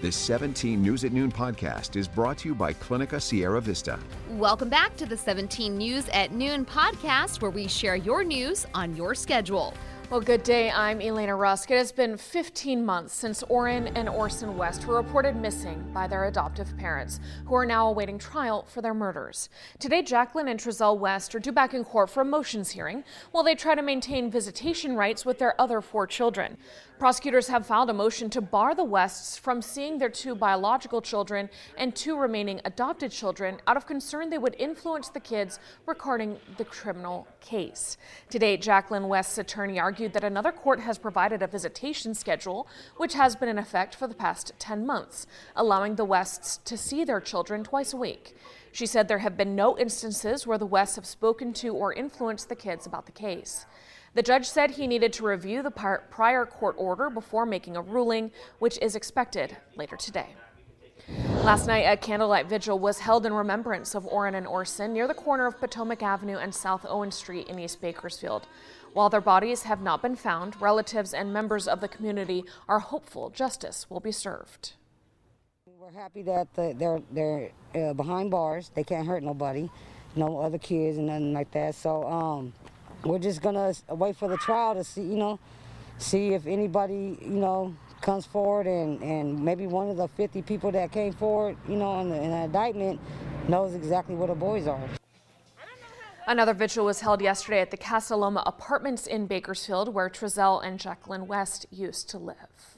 This 17 News at Noon podcast is brought to you by Clinica Sierra Vista. Welcome back to the 17 News at Noon podcast, where we share your news on your schedule. Well, good day. I'm Elena Rusk. It has been 15 months since Orrin and Orson West were reported missing by their adoptive parents, who are now awaiting trial for their murders. Today, Jacqueline and Trezell West are due back in court for a motions hearing while they try to maintain visitation rights with their other 4 children. Prosecutors have filed a motion to bar the Wests from seeing their 2 biological children and 2 remaining adopted children out of concern they would influence the kids regarding the criminal case. Today, Jacqueline West's attorney argued that another court has provided a visitation schedule, which has been in effect for the past 10 months, allowing the Wests to see their children twice a week. She said there have been no instances where the Wests have spoken to or influenced the kids about the case. The judge said he needed to review the prior court order before making a ruling, which is expected later today. Last night, a candlelight vigil was held in remembrance of Orrin and Orson near the corner of Potomac Avenue and South Owen Street in East Bakersfield. While their bodies have not been found, relatives and members of the community are hopeful justice will be served. We're happy that they're behind bars. They can't hurt nobody, no other kids and nothing like that. So we're just gonna wait for the trial to see if anybody, comes forward and maybe one of the 50 people that came forward, in the indictment knows exactly what the boys are. Another vigil was held yesterday at the Casa Loma Apartments in Bakersfield, where Trezell and Jacqueline West used to live.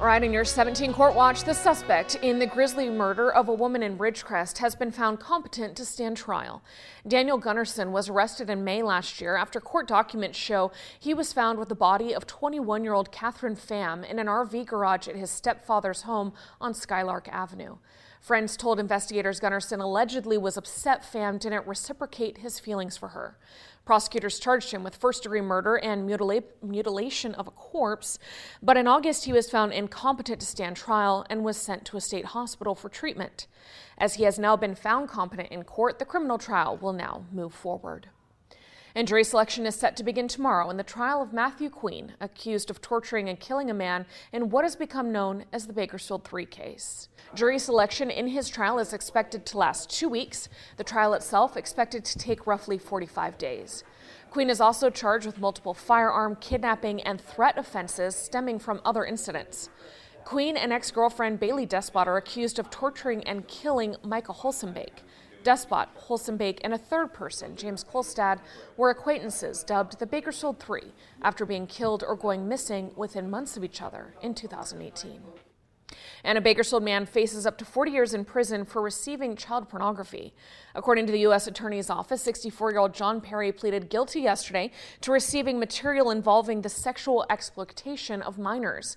All right, in your 17 Court Watch, the suspect in the grisly murder of a woman in Ridgecrest has been found competent to stand trial. Daniel Gunnarsson was arrested in May last year after court documents show he was found with the body of 21-year-old Catherine Pham in an RV garage at his stepfather's home on Skylark Avenue. Friends told investigators Gunnarsson allegedly was upset Pham didn't reciprocate his feelings for her. Prosecutors charged him with first-degree murder and mutilation of a corpse, but in August he was found incompetent to stand trial and was sent to a state hospital for treatment. As he has now been found competent in court, the criminal trial will now move forward. And jury selection is set to begin tomorrow in the trial of Matthew Queen, accused of torturing and killing a man in what has become known as the Bakersfield 3 case. Jury selection in his trial is expected to last 2 weeks. The trial itself expected to take roughly 45 days. Queen is also charged with multiple firearm, kidnapping, and threat offenses stemming from other incidents. Queen and ex-girlfriend Bailey Despot are accused of torturing and killing Michael Holsenbake. Despot, Holsenbake, and a third person, James Kolstad, were acquaintances dubbed the Bakersfield 3 after being killed or going missing within months of each other in 2018. And a Bakersfield man faces up to 40 years in prison for receiving child pornography. According to the U.S. Attorney's Office, 64-year-old John Perry pleaded guilty yesterday to receiving material involving the sexual exploitation of minors.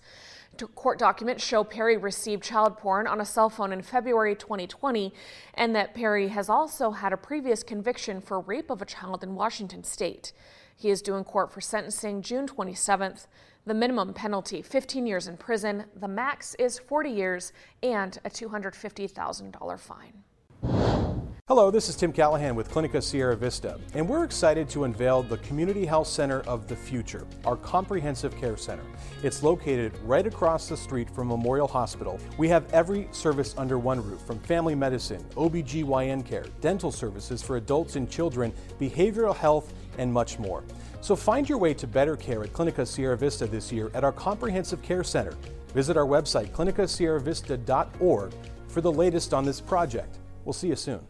Court documents show Perry received child porn on a cell phone in February 2020, and that Perry has also had a previous conviction for rape of a child in Washington state. He is due in court for sentencing June 27th. The minimum penalty, 15 years in prison. The max is 40 years and a $250,000 fine. Hello, this is Tim Callahan with Clinica Sierra Vista, and we're excited to unveil the Community Health Center of the Future, our comprehensive care center. It's located right across the street from Memorial Hospital. We have every service under one roof, from family medicine, OBGYN care, dental services for adults and children, behavioral health, and much more. So find your way to better care at Clinica Sierra Vista this year at our comprehensive care center. Visit our website, clinicasierravista.org, for the latest on this project. We'll see you soon.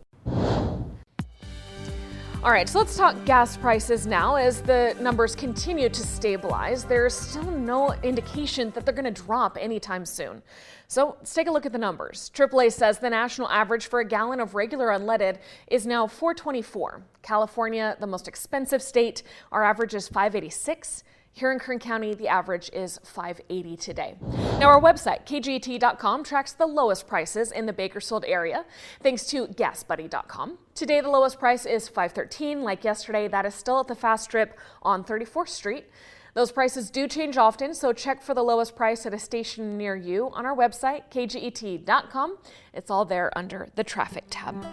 All right, so let's talk gas prices now. As the numbers continue to stabilize, there's still no indication that they're going to drop anytime soon. So let's take a look at the numbers. AAA says the national average for a gallon of regular unleaded is now $4.24. California, the most expensive state, our average is $5.86. Here in Kern County, the average is $5.80 today. Now, our website, kget.com, tracks the lowest prices in the Bakersfield area, thanks to GasBuddy.com. Today, the lowest price is $5.13. Like yesterday, that is still at the Fast Strip on 34th Street. Those prices do change often, so check for the lowest price at a station near you on our website, kget.com. It's all there under the traffic tab.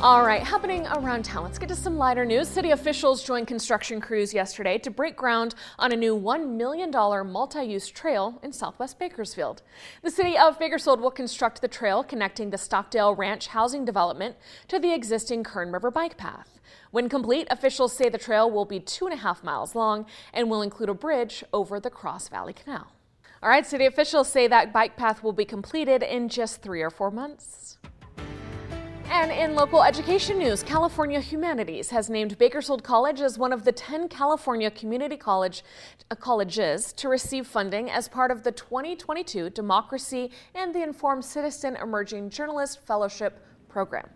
All right, happening around town. Let's get to some lighter news. City officials joined construction crews yesterday to break ground on a new $1 million multi-use trail in southwest Bakersfield. The city of Bakersfield will construct the trail connecting the Stockdale Ranch housing development to the existing Kern River bike path. When complete, officials say the trail will be 2.5 miles long and will include a bridge over the Cross Valley Canal. All right, city officials say that bike path will be completed in just 3 or 4 months. And in local education news, California Humanities has named Bakersfield College as one of the 10 California community colleges to receive funding as part of the 2022 Democracy and the Informed Citizen Emerging Journalist Fellowship Program.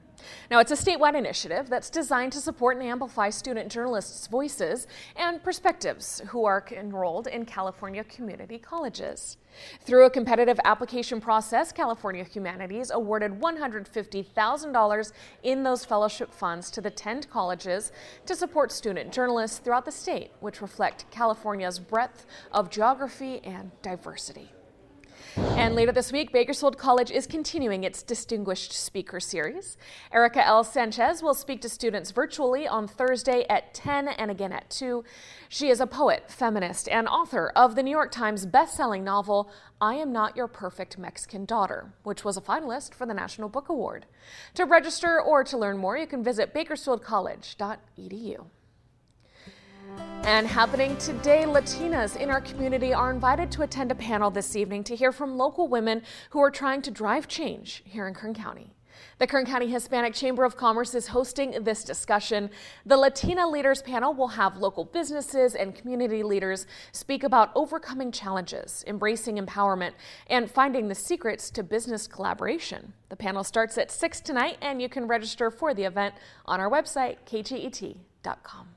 Now, it's a statewide initiative that's designed to support and amplify student journalists' voices and perspectives who are enrolled in California community colleges. Through a competitive application process, California Humanities awarded $150,000 in those fellowship funds to the 10 colleges to support student journalists throughout the state, which reflect California's breadth of geography and diversity. And later this week, Bakersfield College is continuing its Distinguished Speaker Series. Erica L. Sanchez will speak to students virtually on Thursday at 10 and again at 2. She is a poet, feminist, and author of the New York Times best-selling novel, I Am Not Your Perfect Mexican Daughter, which was a finalist for the National Book Award. To register or to learn more, you can visit bakersfieldcollege.edu. And happening today, Latinas in our community are invited to attend a panel this evening to hear from local women who are trying to drive change here in Kern County. The Kern County Hispanic Chamber of Commerce is hosting this discussion. The Latina Leaders panel will have local businesses and community leaders speak about overcoming challenges, embracing empowerment, and finding the secrets to business collaboration. The panel starts at 6 tonight, and you can register for the event on our website, kget.com.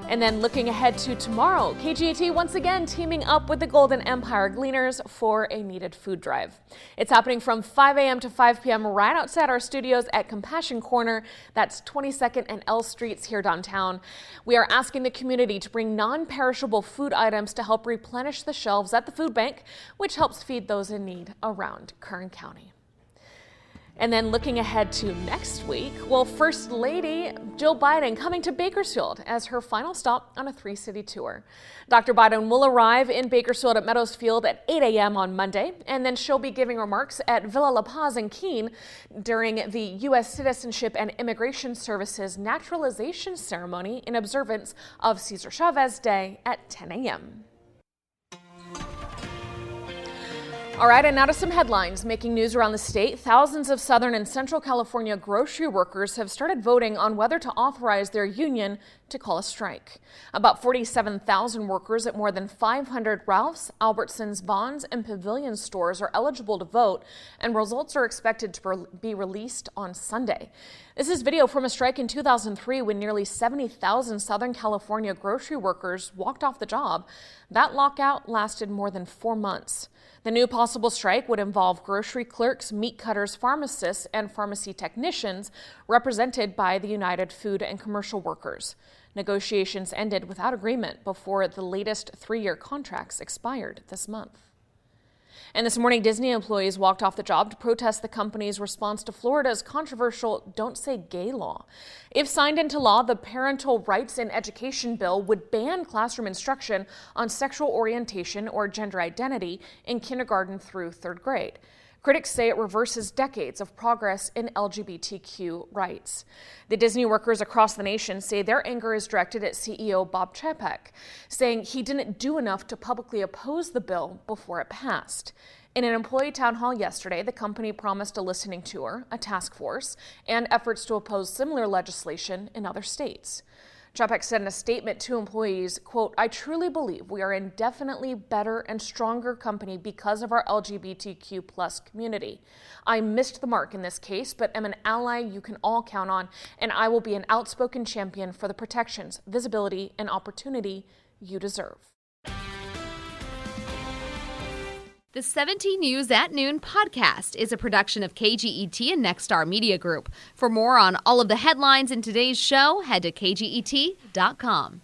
And then looking ahead to tomorrow, KGET once again teaming up with the Golden Empire Gleaners for a needed food drive. It's happening from 5 a.m. to 5 p.m. right outside our studios at Compassion Corner. That's 22nd and L Streets here downtown. We are asking the community to bring non-perishable food items to help replenish the shelves at the food bank, which helps feed those in need around Kern County. And then looking ahead to next week, well, First Lady Jill Biden coming to Bakersfield as her final stop on a 3-city tour. Dr. Biden will arrive in Bakersfield at Meadows Field at 8 a.m. on Monday, and then she'll be giving remarks at Villa La Paz in Keene during the U.S. Citizenship and Immigration Services naturalization ceremony in observance of Cesar Chavez Day at 10 a.m. All right, and now to some headlines making news around the state. Thousands of Southern and Central California grocery workers have started voting on whether to authorize their union to call a strike. About 47,000 workers at more than 500 Ralph's, Albertsons, Vons, and Pavilion stores are eligible to vote, and results are expected to be released on Sunday. This is video from a strike in 2003 when nearly 70,000 Southern California grocery workers walked off the job. That lockout lasted more than 4 months. The new possible strike would involve grocery clerks, meat cutters, pharmacists, and pharmacy technicians represented by the United Food and Commercial Workers. Negotiations ended without agreement before the latest 3-year contracts expired this month. And this morning, Disney employees walked off the job to protest the company's response to Florida's controversial Don't Say Gay law. If signed into law, the Parental Rights in Education bill would ban classroom instruction on sexual orientation or gender identity in kindergarten through 3rd grade. Critics say it reverses decades of progress in LGBTQ rights. The Disney workers across the nation say their anger is directed at CEO Bob Chapek, saying he didn't do enough to publicly oppose the bill before it passed. In an employee town hall yesterday, the company promised a listening tour, a task force, and efforts to oppose similar legislation in other states. Chapek said in a statement to employees, quote, I truly believe we are an indefinitely better and stronger company because of our LGBTQ plus community. I missed the mark in this case, but am an ally you can all count on, and I will be an outspoken champion for the protections, visibility, and opportunity you deserve. The 17 News at Noon podcast is a production of KGET and Nexstar Media Group. For more on all of the headlines in today's show, head to kget.com.